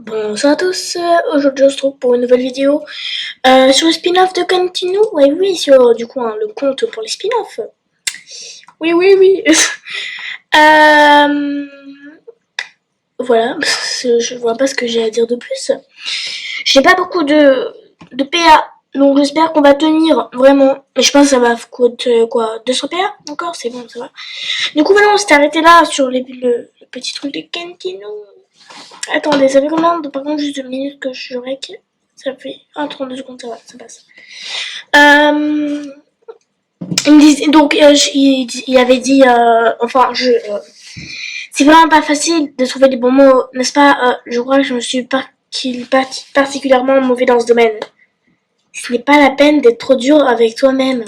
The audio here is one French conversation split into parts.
Bonsoir à tous, aujourd'hui on se retrouve pour une nouvelle vidéo sur le spin-off de Continue. Ouais, oui, sur du coup le compte pour les spin-offs. Oui. Voilà, je vois pas ce que j'ai à dire de plus. J'ai pas beaucoup de PA, donc j'espère qu'on va tenir vraiment. Mais je pense que ça va coûter quoi, 200 PA encore, c'est bon, ça va. Du coup voilà, on s'est arrêté là sur le petit truc de Continue. Attendez, ça fait combien de, par contre, juste 2 minutes que je rec. Ça fait 32 secondes, ça va, ça passe. Il me disait, donc, il avait dit, c'est vraiment pas facile de trouver les bons mots, n'est-ce pas? Je crois que je me suis particulièrement mauvais dans ce domaine. Ce n'est pas la peine d'être trop dur avec toi-même.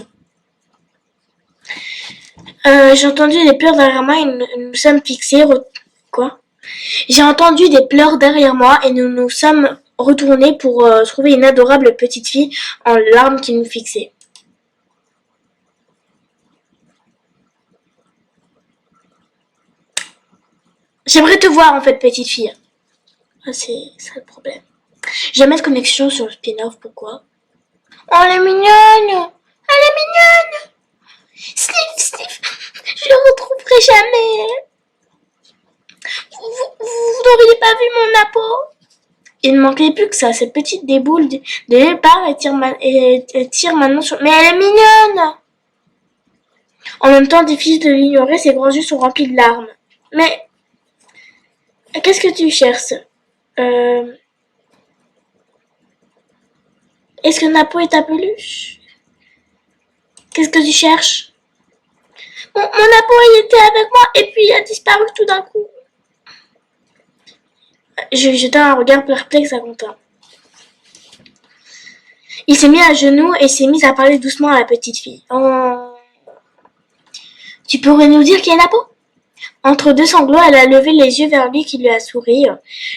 J'ai entendu des pleurs derrière moi et nous sommes fixés. Quoi? J'ai entendu des pleurs derrière moi et nous nous sommes retournés pour trouver une adorable petite fille en larmes qui nous fixait. J'aimerais te voir en fait, petite fille. Ah, c'est ça le problème. Jamais de connexion sur le spin-off, pourquoi? Oh, elle est mignonne! Elle est mignonne! Sniff! Je le retrouverai jamais! Vous n'auriez pas vu mon napo? Il ne manquait plus que ça, cette petite déboule de léopard et tire maintenant sur... Mais elle est mignonne! En même temps, difficile de l'ignorer, ses grands yeux sont remplis de larmes. Mais, qu'est-ce que tu cherches? Est-ce que Napo est ta peluche? Qu'est-ce que tu cherches? Mon Napo, il était avec moi et puis il a disparu tout d'un coup. Je lui jetai un regard perplexe à Quentin. Il s'est mis à genoux et s'est mis à parler doucement à la petite fille. Oh. Tu pourrais nous dire qui est Napo? Entre deux sanglots, elle a levé les yeux vers lui qui lui a souri.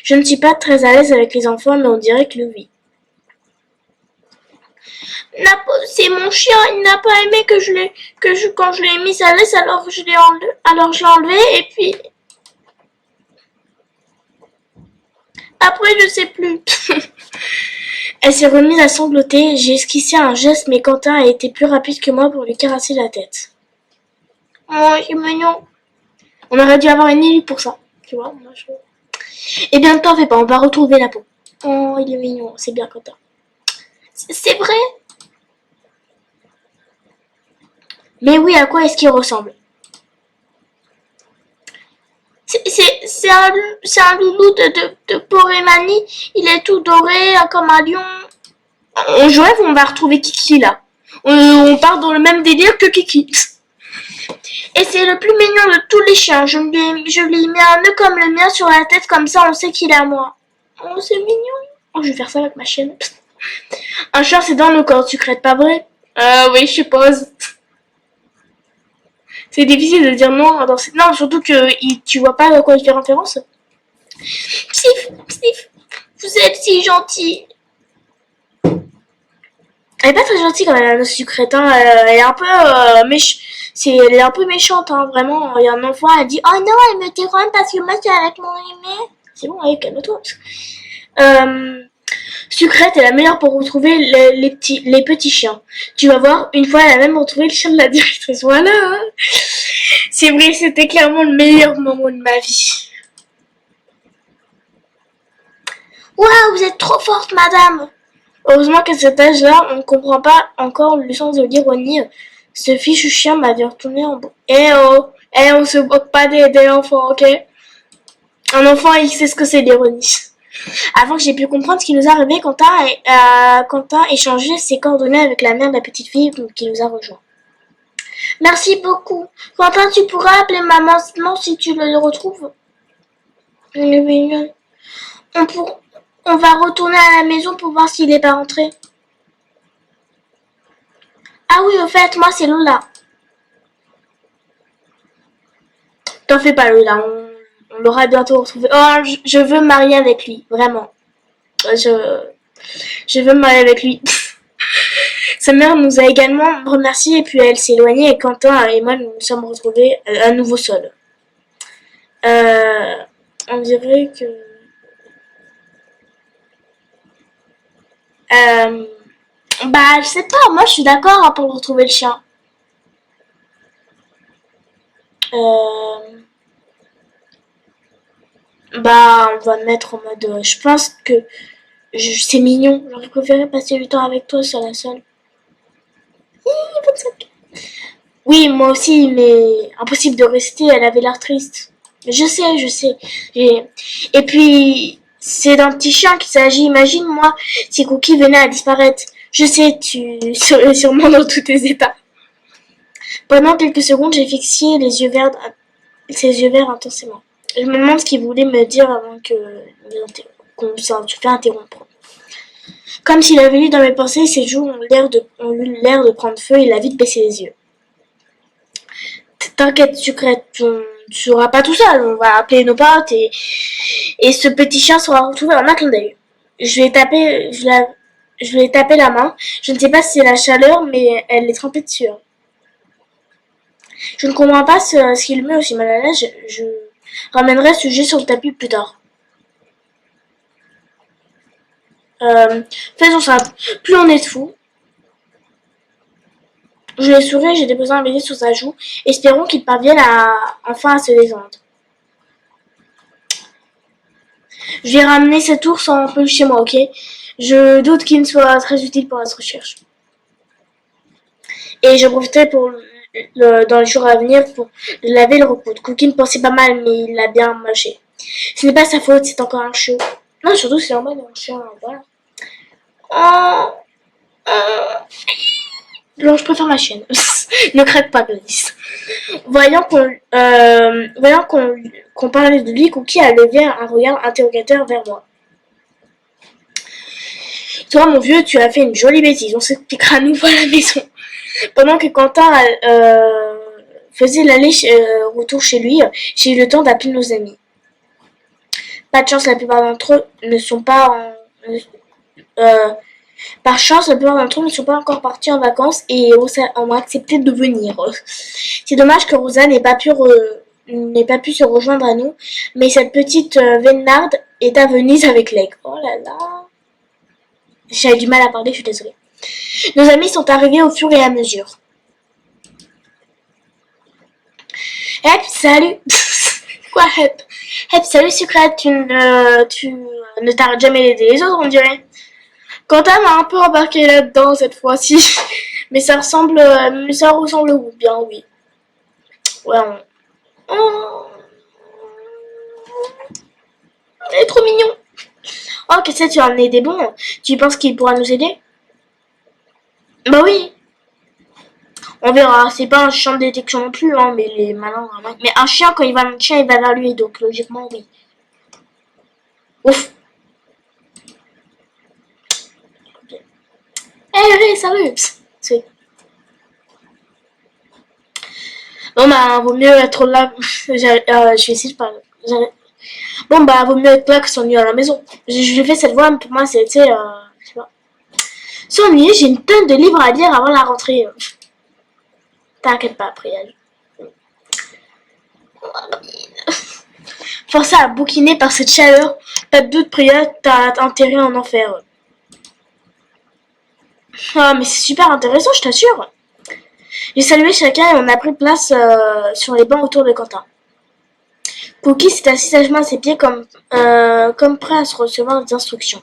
Je ne suis pas très à l'aise avec les enfants, mais on dirait que oui. Napo, c'est mon chien, il n'a pas aimé quand je l'ai mis à l'aise, alors je l'ai enlevé et puis après je sais plus. Elle s'est remise à sangloter, j'ai esquissé un geste mais Quentin a été plus rapide que moi pour lui caresser la tête. Oh, c'est mignon. On aurait dû avoir une élue pour ça, tu vois. Eh bien, ne t'en fais pas, on va retrouver la peau. Oh, il est mignon, c'est bien Quentin. C'est vrai? Mais oui, à quoi est-ce qu'il ressemble? C'est un loulou de Porémanie. Il est tout doré comme un lion. Je rêve, on va retrouver Kiki là. On part dans le même délire que Kiki. Et c'est le plus mignon de tous les chiens. Je lui ai mis un nœud comme le mien sur la tête, comme ça on sait qu'il est à moi. Oh, c'est mignon. Oh, je vais faire ça avec ma chienne. Un chat, c'est dans nos cordes sucrètes, pas vrai? Oui, je suppose. C'est difficile de dire non. Non, surtout que tu vois pas à quoi il fait référence. Psif, vous êtes si gentil. Elle est pas très gentille quand même, la sucrète. Hein. Elle est un peu elle est un peu méchante, hein, vraiment. Il y a un enfant, elle dit oh non, elle me dérange parce que moi c'est avec mon aimé. C'est bon, allez, calme-toi. Sucrète est la meilleure pour retrouver les petits chiens. Tu vas voir, une fois elle a même retrouvé le chien de la directrice. Voilà. Hein. C'est vrai, c'était clairement le meilleur moment de ma vie. Waouh, vous êtes trop forte, madame. Heureusement qu'à cet âge-là, on ne comprend pas encore le sens de l'ironie. Ce fichu chien m'avait retourné en bout. On se moque pas des enfants, ok? Un enfant, il sait ce que c'est l'ironie. Avant que j'ai pu comprendre ce qui nous est arrivé, Quentin échangeait ses coordonnées avec la mère de la petite fille qui nous a rejoints. Merci beaucoup. Quentin, tu pourras appeler maman si tu le retrouves. On va retourner à la maison pour voir s'il n'est pas rentré. Ah oui, au fait, moi c'est Lola. T'en fais pas, Lola, on l'aura bientôt retrouvé. Oh, je veux me marier avec lui, vraiment. Je veux me marier avec lui. Sa mère nous a également remerciés et puis elle s'est éloignée et Quentin et moi nous nous sommes retrouvés à nouveau seuls. On dirait que... Euh, Bah, je sais pas, moi je suis d'accord hein, pour retrouver le chien. Euh, Bah, on va mettre en mode. Je pense que c'est mignon. J'aurais préféré passer du temps avec toi sur la seule. Oui, moi aussi, mais impossible de rester, elle avait l'air triste. Je sais, je sais. Et, et puis, c'est d'un petit chien qu'il s'agit. Imagine, moi, si Cookie venait à disparaître. Je sais, tu serais sûrement dans tous tes états. Pendant quelques secondes, j'ai fixé ses yeux verts intensément. Je me demande ce qu'il voulait me dire avant qu'on se fait interrompre. Comme s'il avait lu dans mes pensées, ses joues ont eu l'air de prendre feu et il a vite baissé les yeux. T'inquiète, Sucrète, tu seras pas tout seul. On va appeler nos potes et ce petit chien sera retrouvé en un clin d'œil. Je lui ai tapé la main. Je ne sais pas si c'est la chaleur, mais elle est trempée de sueur. Je ne comprends pas ce qui le met aussi mal à l'aise. Je ramènerai ce sujet sur le tapis plus tard. Euh, Faisons ça. Plus on est de fous. Je lui ai souri et j'ai déposé un baiser sur sa joue. Espérons qu'il parvienne enfin à se détendre. Je vais ramener cet ours en peluche chez moi, ok? Je doute qu'il ne soit très utile pour notre recherche. Et je profiterai dans les jours à venir pour laver le recoudre. Cookie ne pensait pas mal, mais il l'a bien mâché. Ce n'est pas sa faute, c'est encore un chiot. Non, surtout c'est normal, un chien, voilà. Oh, oh. Non, je préfère ma chienne. Ne craque pas, Gladys. Voyant qu'on parlait de lui, Cookie a levé un regard interrogateur vers moi. Toi, mon vieux, tu as fait une jolie bêtise. On s'expliquera à nouveau à la maison. Pendant que Quentin faisait retour chez lui, j'ai eu le temps d'appeler nos amis. Pas de chance, la plupart d'entre eux ne sont pas par chance, la plupart d'entre eux ne sont pas encore partis en vacances et ont accepté de venir. C'est dommage que Rosa n'ait pas pu se rejoindre à nous, mais cette petite Vénarde est à Venise avec l'aigle. Oh là là. J'avais du mal à parler, je suis désolée. Nos amis sont arrivés au fur et à mesure. Hep, salut. Quoi, Hep? Hep, salut, Sucrète. Tu ne t'arrêtes jamais d'aider les autres, on dirait. Quentin m'a un peu embarqué là-dedans cette fois-ci. Mais ça ressemble bien, oui. Ouais, oh, il est trop mignon. Oh, qu'est-ce que tu as emmené des bons? Tu penses qu'il pourra nous aider? Bah oui. On verra. C'est pas un chien de détection non plus, hein, mais il est malin vraiment. Mais un chien, quand il va un chien, il va vers lui, donc logiquement, oui. Ouf. Hey, salut. C'est... Bon, bah, vaut mieux être là. Je vais essayer de parler. Bon, bah, vaut mieux être là que s'ennuyer à la maison. Je fais cette voix, mais pour moi, c'est, tu sais, je sais pas. S'ennuyer, j'ai une tonne de livres à lire avant la rentrée. T'inquiète pas, après. Forcé à bouquiner par cette chaleur, pas de doute, Priya, t'as intérêt à en faire. Ah, mais c'est super intéressant, je t'assure. J'ai salué chacun et on a pris place sur les bancs autour de Quentin. Cookie s'est assis sagement à ses pieds comme prêt à se recevoir des instructions.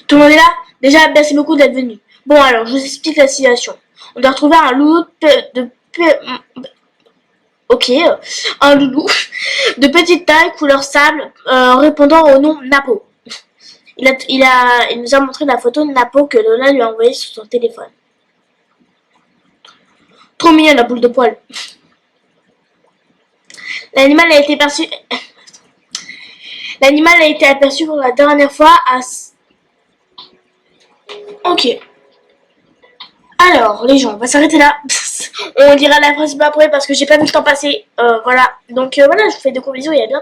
Tout le monde est là? Déjà, merci beaucoup d'être venu. Bon, alors, je vous explique la situation. On doit retrouver un loulou Ok, un loulou de petite taille, couleur sable, répondant au nom Napo. Il nous a montré la photo de Napo que Lola lui a envoyée sur son téléphone. Trop mignon la boule de poil. L'animal a été perçu. L'animal a été aperçu pour la dernière fois à. Ok. Alors, les gens, on va s'arrêter là. On dira la principale après parce que j'ai pas vu le temps passer. Voilà. Donc voilà, je vous fais de gros bisous et à bientôt.